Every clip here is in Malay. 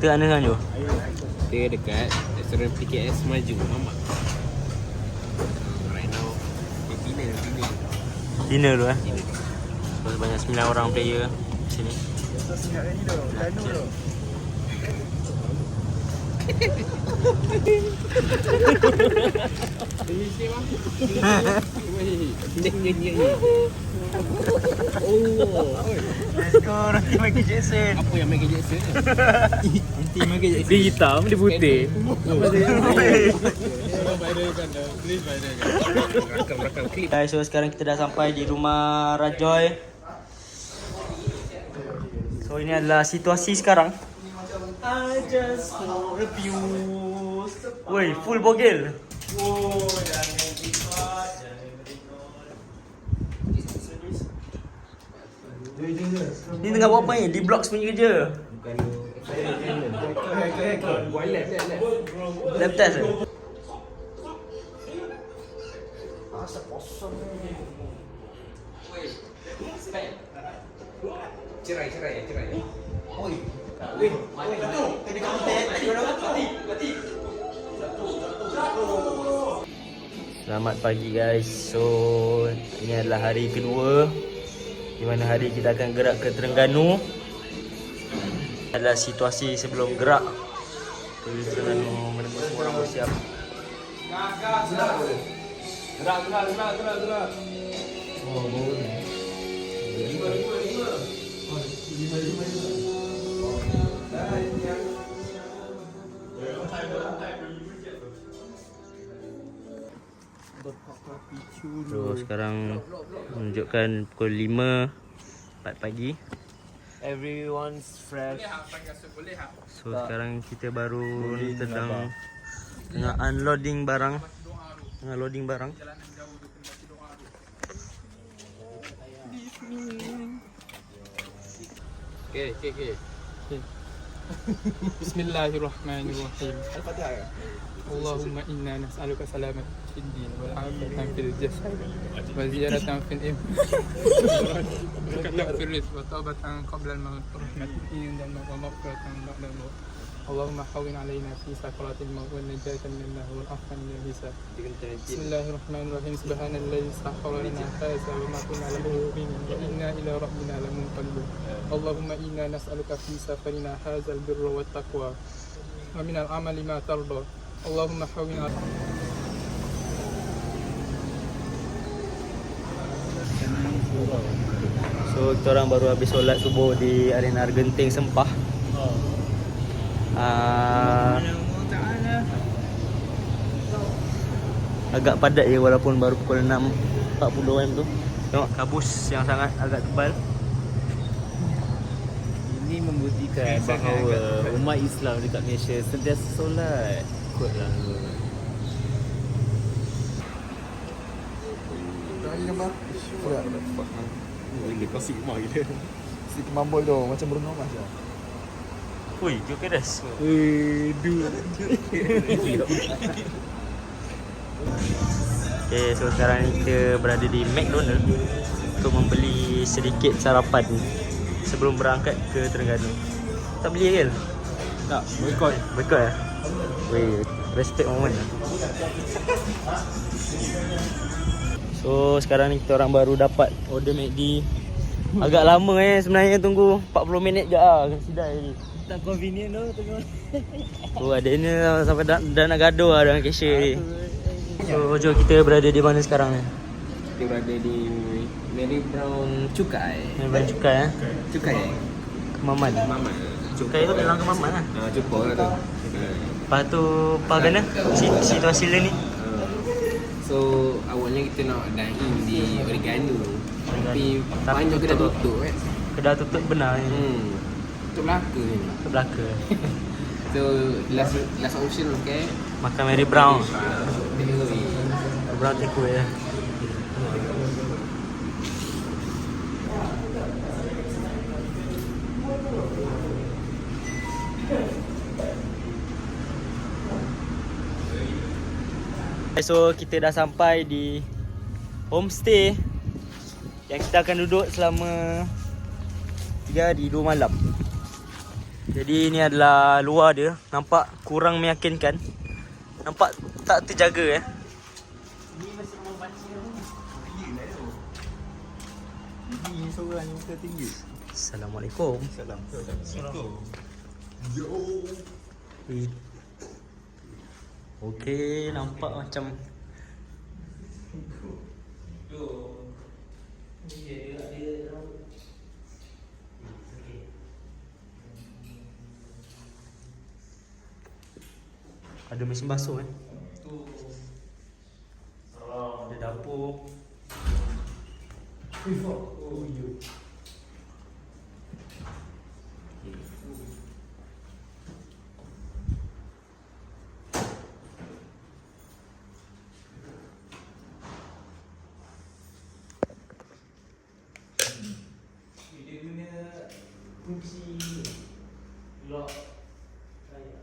Kita kat mana sekarang Jo? Kita dekat restoran PKS Maju, Mamak. Right now, dinner. Dinner tu So, banyak 9 orang player sini. Let's go, Roti Michael Jackson. Apa yang Michael Jackson ni? Roti Michael Jackson. Dia hitam, dia putih. Rakam klip. Guys, so sekarang kita dah sampai di rumah Rajoy. So ini adalah situasi sekarang. I just want abuse. Woi, full bogel. Ni tengah buat apa ni? Di blog punya kerja. Lab test ke? Cerai. Selamat pagi guys. So ini adalah hari kedua di mana hari kita akan gerak ke Terengganu. Adalah situasi sebelum gerak ke Terengganu, menemukan semua orang bersiap. Gerak. Oh, boleh. So sekarang menunjukkan pukul 5 pagi. Everyone's fresh. So sekarang kita baru tengah unloading barang. Tengah loading barang. Okay. Bismillahirrahmanirrahim. Al-Fatihah. Allahumma inna nas'aluka salamatan fid din wal afiyatan fil jasad wa ziyaratan fil ilm. Wa rizq wa tawbatan qabla al-maut wa rahmatan inda al-maut wa maghfiratan ba'da al-maut. Allahumma hawwin 'alaina fi sakaratil maut wa najatan min an-nar wal afwan min al-hisab. Bismillahirrahmanirrahim. Subhanalladzi sakhkhara lana hadha wa ma kunna lahu muqrinin wa inna ila rabbina lamunqalibun. Allahumma inna nas'aluka fi safarina hadha al-birra wat taqwa wa min al-amali ma tarda. Allahumma hawwin 'alaina. So kita orang baru habis solat subuh di Arena Genting Sempah. Agak padat je walaupun baru pukul 6.40 AM tu. Tengok kabus yang sangat agak tebal. Ini membuktikan bahawa umat Islam dekat Malaysia sentiasa solat. Ikutlah. Boleh kau sigma gila. Si kemambol tu macam Bruno Mars je. Ui, Joker das. Okay, so sekarang ni kita berada di McDonald untuk membeli sedikit sarapan sebelum berangkat ke Terengganu. Tak beli ke? Tak, boycott. Boycott ya? Weh, respect moment lah. So sekarang ni kita orang baru dapat order McD. Agak lama sebenarnya tunggu 40 minit je lah sidai ni. Tak convenient tu. Oh ada ni sampai dah nak gaduh lah dengan cashier ni. So jom kita berada di mana sekarang ni? Kita berada di Mary Brown Cukai. Memang cukai Cukai Kemaman. Mamat. Cukai tu dalam Kemaman lah. Cukup lah tu. Lepas tu apa kena? Situasi lain ni. So awalnya kita nak dine in di Oregano. Tapi banyak kedai tutup kan. Kedai tutup benar ni. Tutup Melaka ni. Ke belakang. So last option okay. Makan Mary Brown. Takeaway. Brown takeaway lah. So kita dah sampai di homestay yang kita akan duduk selama 3 hari 2 malam. Jadi ni adalah luar dia. Nampak kurang meyakinkan. Nampak tak terjaga Ini seorang yang muka tinggi. Assalamualaikum. Salam. Okey, nampak macam ada mesin basuh ada dapur. Dia guna kunci lock saya.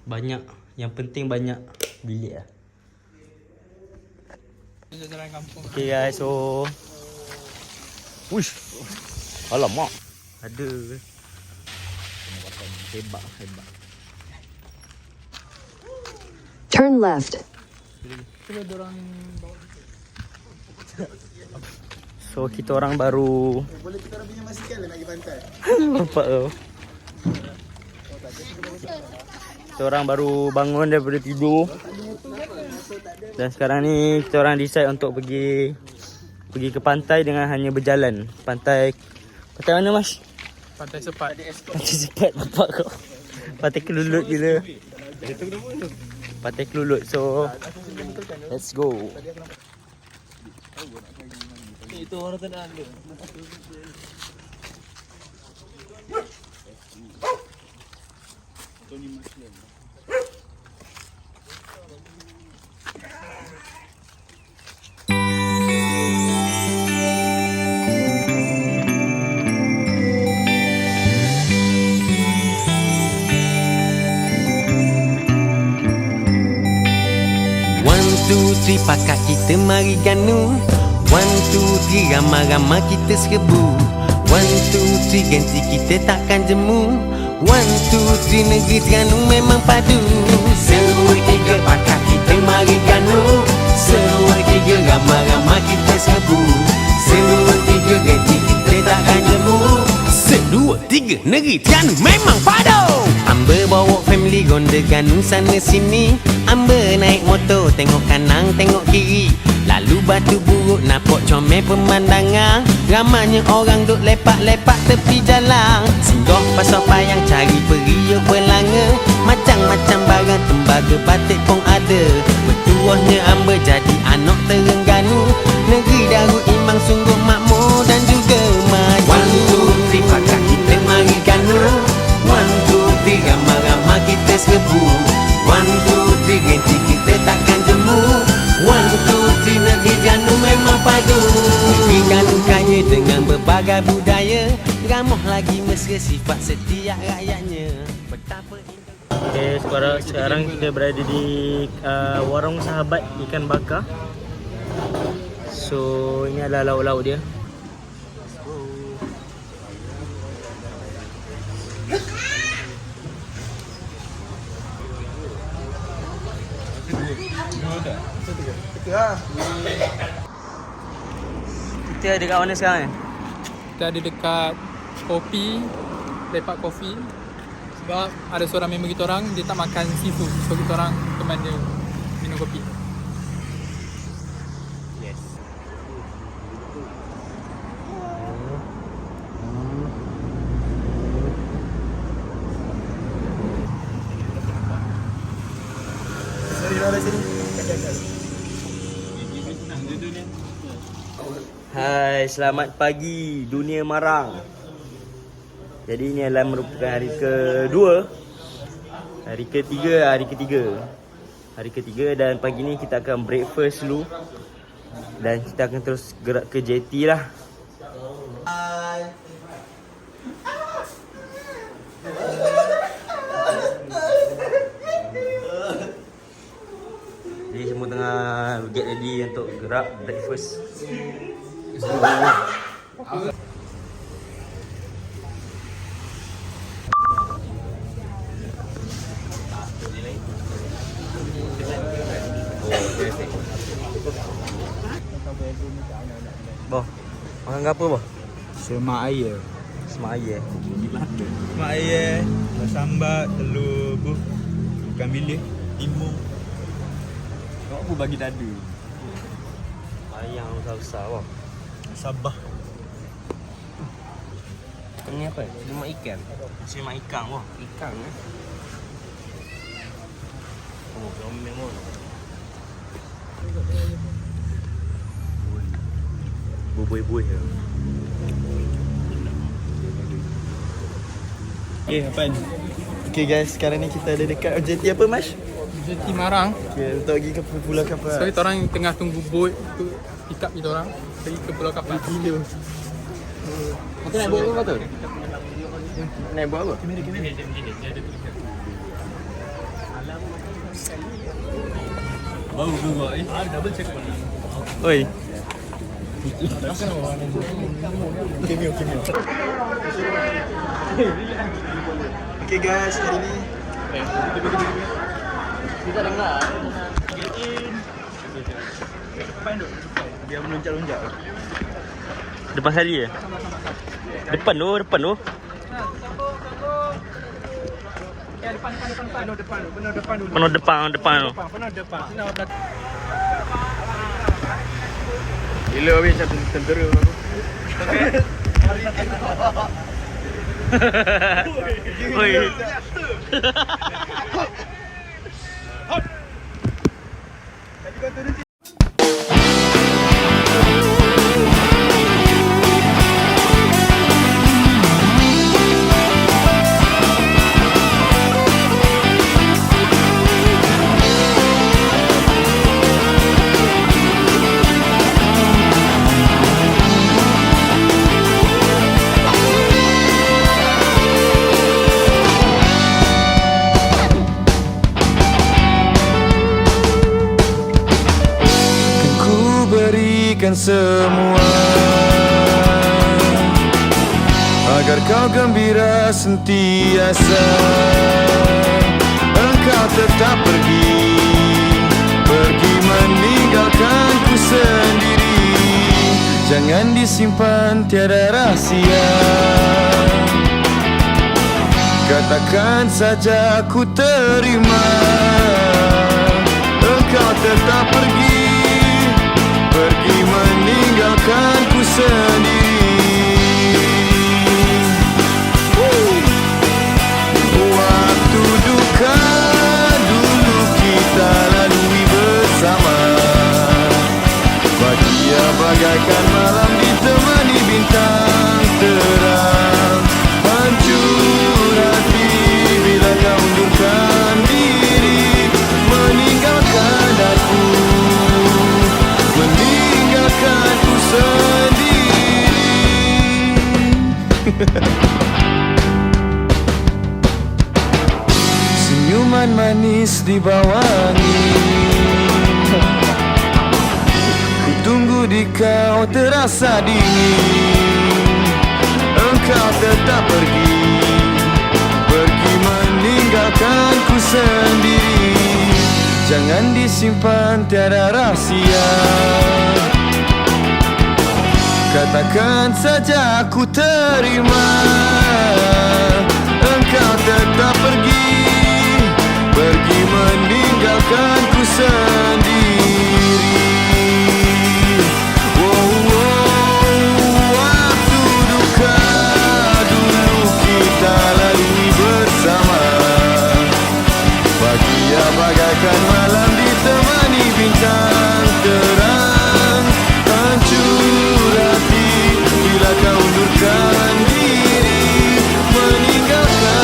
Banyak, yang penting banyak bilik lah. Jalan kampung. Okay guys, so Uish, alamak. Ada. Hebat. Turn left. Cuba dorang bawa. So kita orang baru Boleh kita orang pinjam basikal nak pergi pantai. nampak tau. Kita orang baru bangun daripada tidur. Dan sekarang ni kita orang decide untuk pergi ke pantai dengan hanya berjalan. Pantai mana Mas? Pantai Sepat. Pantai Sepat, nampak kau. Pantai Kelulut gila. Pantai Kelulut. So let's go. Itu orang tenang tu. Tony Muslim. Pakat kita mari ganu. 1, 2, 3 ramai-ramai kita serbu. 1, 2, 3 ganti kita takkan jemu. 1, 2, 3 negeri Terengganu memang padu. Semua 3 pakat kita mari ganu. Semua 3 ramai-ramai kita serbu. Semua 3 ganti kita takkan jemu. 1, 2, 3 negeri Terengganu memang padu. Amber bawa family ronda ganu sana sini. Amber naik motor tengok kanan tengok kiri. Lalu batu buruk nampak comel pemandangan. Ramanya orang duk lepak-lepak tepi jalan. Singgah pasal payang cari periuk belanga. Macam-macam barang tembaga batik pun ada. Bertuahnya Amber jadi anak Terengganu. Negeri Darul Imam sungguh makmur dan juga maju. 1, 2, 3 pakat kita mari ganu. 1, 2, 3 ramai-ramai kita serbu. 1, 2, 3 ganti kita takkan jemu. 1, 2, 3 negeri Terengganu memang padu. Negeri Terengganu kaya dengan berbagai budaya. Ramah lagi mesra sifat setiap rakyatnya. Betapa indah. Okay, sekarang kita berada di warung sahabat ikan bakar. So ini adalah lauk-lauk dia. Kita ada kat mana sekarang ni? Kita ada dekat kopi, lepak kopi. Sebab ada seorang member kita orang, dia tak makan seafood. So kita orang teman dia minum kopi. Hai, selamat pagi dunia marang. Jadi ini adalah merupakan hari kedua. Hari ketiga dan pagi ni kita akan breakfast dulu. Dan kita akan terus gerak ke JT lah. Jadi semua tengah get ready untuk gerak gerak breakfast. Boh, makan apa boh? Semak air. Semak air. Semak air, sambat, telur, ikan bilis, timun. Kau apa bagi dada? Ayam besar-besar boh. Sabah. Ini apa? Semak ikan. Semak ikan boh. Ikan Oh, comel boh. Buih-buih ya. Okay, Apan. Okay guys, sekarang ni kita ada dekat objektif apa Mas? Jeti Marang. Okay, untuk pergi ke Pulau Kapal. So kita orang tengah tunggu boat tu pick up kita orang pergi ke Pulau Kapal. Gila. Kita naik buat apa tu? Naik buat apa? Bau juga double check mana? Oi. Cameo. Okay guys, hari ni Kita dengar. dia meloncat-loncat. Depan sekali ya? Depan tu. Penuh depan tu. Gila habis satu tentera aku. Oi. Berikan semua agar kau gembira sentiasa. Engkau tetap pergi meninggalkanku sendiri. Jangan disimpan, tiada rahsia. Katakan saja ku terima. Engkau tetap pergi meninggalkanku sendiri. Waktu duka dulu kita lalui bersama. Bahagia bagaikan malam ditemani bintang terang. Hancur hati bila kau undurkan diri, meninggalkan aku, meninggalkanku sendiri. Senyuman manis di bawah angin, ku tunggu di kau terasa dingin. Engkau tetap pergi meninggalkanku sendiri. Jangan disimpan, tiada rahsia. Katakan saja ku terima. Engkau tetap pergi meninggalkanku sendiri. Waktu duka dulu kita lalui bersama. Bahagia bagaikan malam ditemani bintang terang. Hancur hati bila kau undurkan diri, meninggalkan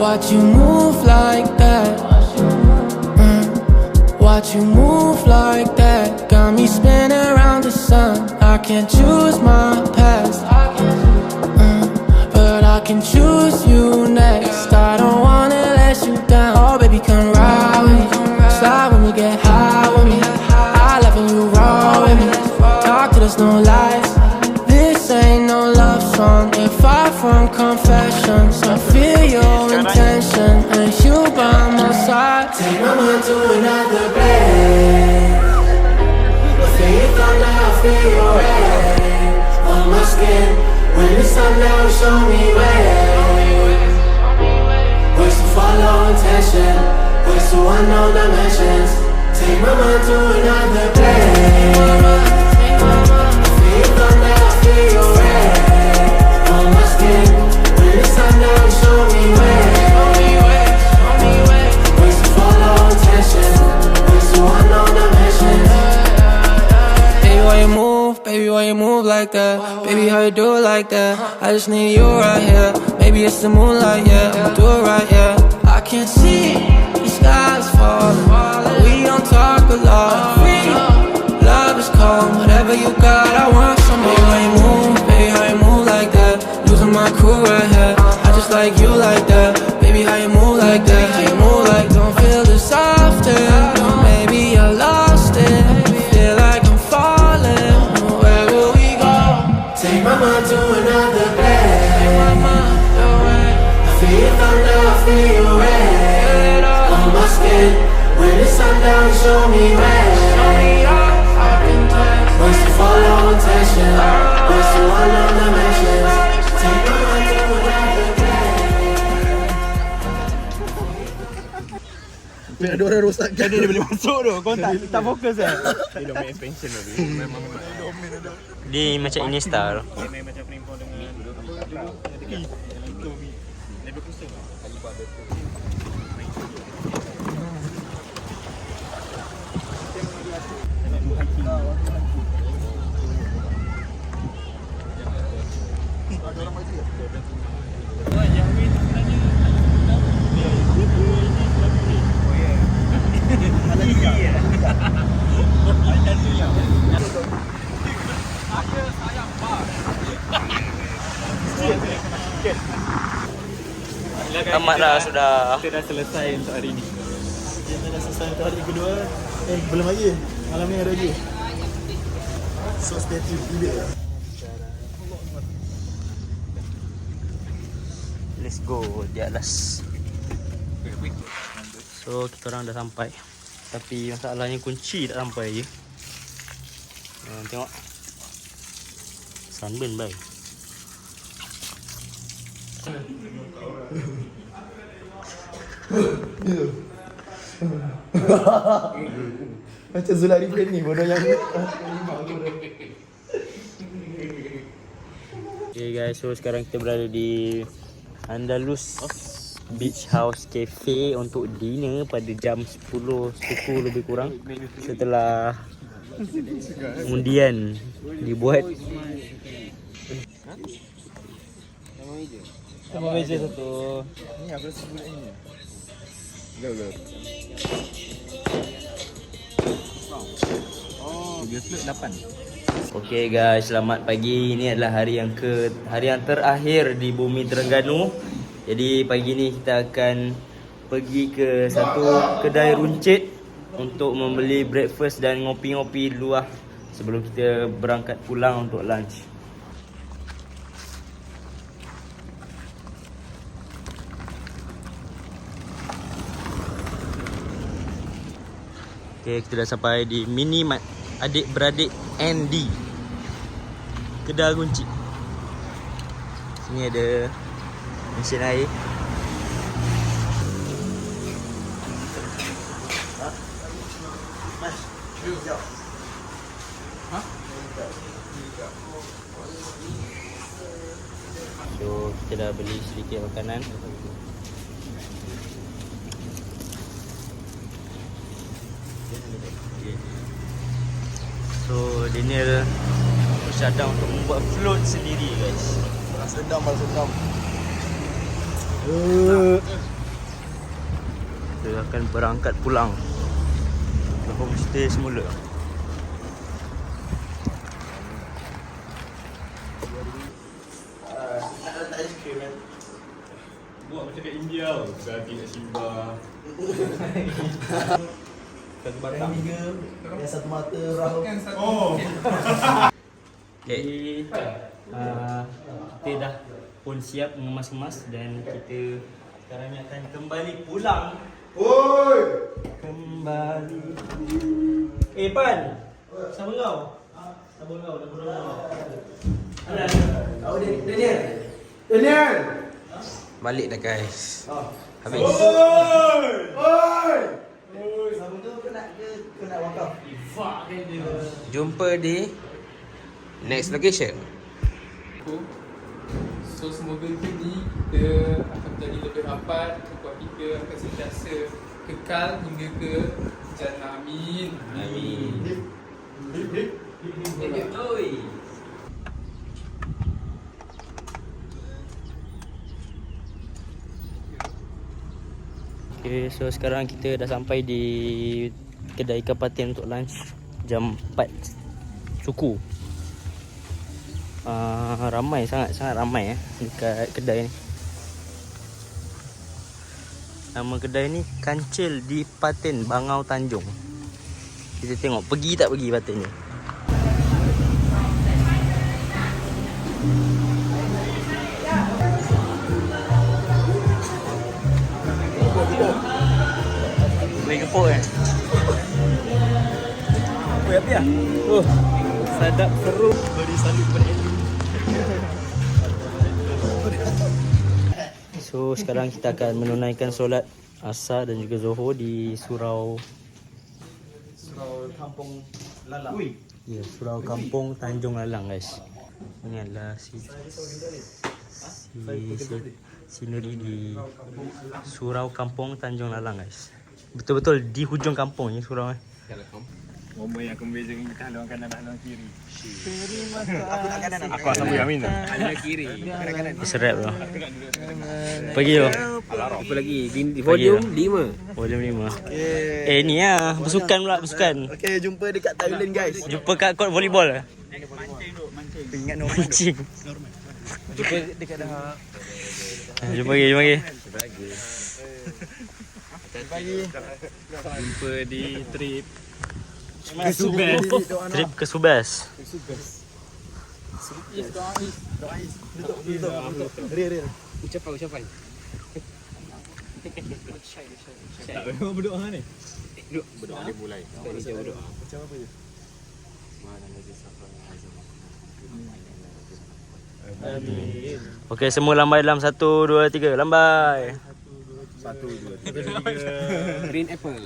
Watch you move like that. Watch you move like that. Got me spinning around the sun. I can't choose my past, but I can choose you next. I don't wanna let you down. Oh baby, come ride with me. Slide when we get high with me. I love when you roll with me. Talk to there's no lies. This ain't no love song. If far from confessions, I feel your intention, and you by my side. Take my mind to another place. I feel your thunder, I feel your rain on my skin. When the sun down, show me ways. Ways to follow intention, ways to unknown dimensions. Take my mind to another place. I feel your thunder, I feel your rain on my skin. When the sun down, show me ways. Ways to follow intention, ways to unknown dimensions. Baby, why you move like that? Baby, how you do it like that? I just need you right here. Maybe it's the moonlight, yeah. Do it right, yeah. I can't see the skies falling, but we don't talk a lot. Free love is cold. Whatever you got, I want some more. Baby, how you move? Baby, how you move like that? Losing my cool right here. I just like you like that. Baby, how you move like that? How you move like don't feel this often. Maybe I lost it. Feel like I'm falling. Where will we go? Take my mind to another place. Take my mind away. I feel your thunder, I feel your rain on my skin. When the sun down, show me ways. Ways to follow intention, ways to unknown dimensions. Take my mind to another place. Ada orang rosakkan. Dia boleh masuk tu. Kau tak fokus lah. Dia domain expansion lagi. Memang Dia macam Iniesta tu. macam penimpun dengan Tamatlah sudah. kita dah selesai untuk hari ni. Kita dah selesai untuk hari kedua. Belum lagi. Malam ni ada lagi. So stay tuned juga. Let's go di atas. So kita orang dah sampai. Tapi masalahnya kunci tak sampai je. Tengok. Sunburn bye. Macam Zularifen ni bodoh yang Okay guys, so sekarang kita berada di Andalus Beach House Cafe untuk dinner pada jam 10 suku lebih kurang. Setelah undian dibuat. Sama meja satu. Ni apa sebut ini? Dia float 8. Okay guys, selamat pagi. Ini adalah hari yang terakhir di bumi Terengganu. Jadi pagi ni kita akan pergi ke satu kedai runcit untuk membeli breakfast dan ngopi-ngopi dulu lah sebelum kita berangkat pulang untuk lunch. Okay, kita dah sampai di Mini Mart adik-beradik Andy, kedai kunci. Sini ada mesin air. Hah? So kita dah beli sedikit makanan. So Daniel bersyadang untuk membuat float sendiri guys. Sedap. Kita akan berangkat pulang ke homestay semula. Buat macam kat India tau. Gaji kat Simba. Satu batang. Yang satu mata Rahul. Okay. Kita dah pun siap mengemas-kemas dan kita sekarang ni akan kembali pulang. Kembali. Pan. Sama kau? Sama kau dah pulang. Daniel. Balik dah guys. Habis. Sama tu kena wakaf. Jumpa di next location. So semoga kita akan menjadi lebih rapat, buat kita akan sentiasa kekal hingga ke jannah. Amin. Okay, so sekarang kita dah sampai di kedai ikan patin untuk lunch jam 4 suku. Ramai, sangat ramai dekat kedai ni. Nama kedai ni Kancil di Patin, Bangau Tanjung. Kita tengok pergi tak pergi patin ni. Boleh kepuk kan? Boleh api lah? Sadap seru. Beri salut kepada Ellie. So sekarang kita akan menunaikan solat Asar dan juga Zuhur di Surau Kampung Lalang. Ya, Surau Kampung Tanjung Lalang guys. Ini adalah sineri di Surau Kampung Tanjung Lalang guys. Betul-betul di hujung kampung ni surau ni. Momen yang akan membezakan kita haluan kanan dan haluan kiri. Aku nak kanan. Aku asal boleh amin tak? Haluan kiri. Kanan-kanan. Serap tu. Pergi tu. Apa lagi? Volume 5. Volume 5. Ni lah. Bersukan pula, bersukan. Okay, jumpa dekat Thailand guys. Jumpa kat court volleyball. Ingat no Mancing. Jumpa dekat dah. Jumpa lagi. Jumpa di trip. Trip ke Subas. Real. Ucapan. Tak memang berdoa ni. Berdoa dia mulai. Kita berdoa. Macam apa je? Okey, semua lambai dalam 1, 2, 3. Lambai. 1, 2, 3. Green apple.